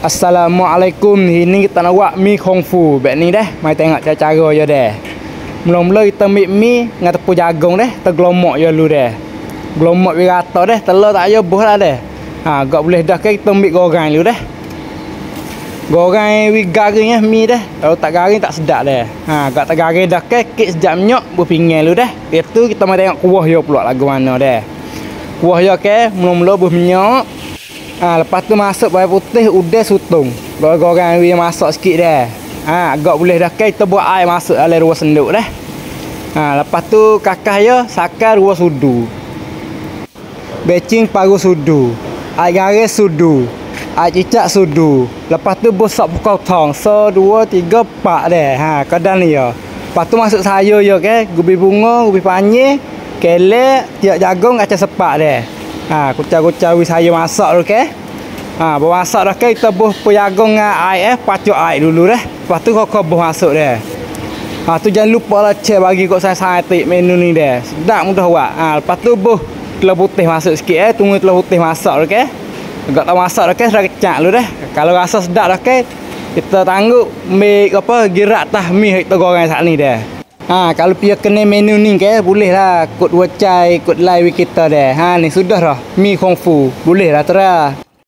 Assalamualaikum. Ini kita nak buat mi kung fu. Baik ni dah. Mai tengok cara je dah. Mula-mula kita ambil mi dengan tepung jagung dah, tergelomok je dulu dah. Gelomok bi rata dah, telur tak payah buh dah dah. Gak boleh dah ke kita ambil goreng dulu dah. Goreng wi garing mi dah. Kalau tak garing tak sedap dah. Gak tak garing dah ke kek sejak minyak berpinggan dulu dah. Itu kita mai tengok kuah dia pula lagu mana dah. Kuah dia ke mula-mula buh minyak. Lepas tu masuk bawang putih, udah sutung. Goreng wi masak sikit dah. Agak boleh dah ke kita buat air masuk dalam 2 senduk dah. Lepas tu kakah ya sakar 2 sudu. Becing paruh sudu. Air garis sudu. Air cicak sudu. Lepas tu bosak potong. 1 2 3 4 dah. Kadang ni ya. Lepas tu masuk sayur ya ke, gubi bunga, gubi panjang, kelek, tiap jagung, kacang sepak dah. Kucar-kucar wi sayur masak dulu ke. Bawa masak dah ke kita buh jagung dengan air pacuk air dulu dah. Lepas tu kau buh masuk dah. Tu jangan lupa lah cek bagi kau saya tik menu ni dah. Sedap mudah buat. Lepas tu buh telur putih masuk sikit tunggu telur putih masak dulu ke. Agak tak masak dah ke sudah kecak dulu dah. Kalau rasa sedap dah ke kita tangguh make gerak tah mi kita goreng saat ni dah. Kalau pia kena menu ni ke boleh lah kod 2 cai kod live kita dah. Ni sudah dah mi kung fu. Boleh lah terah.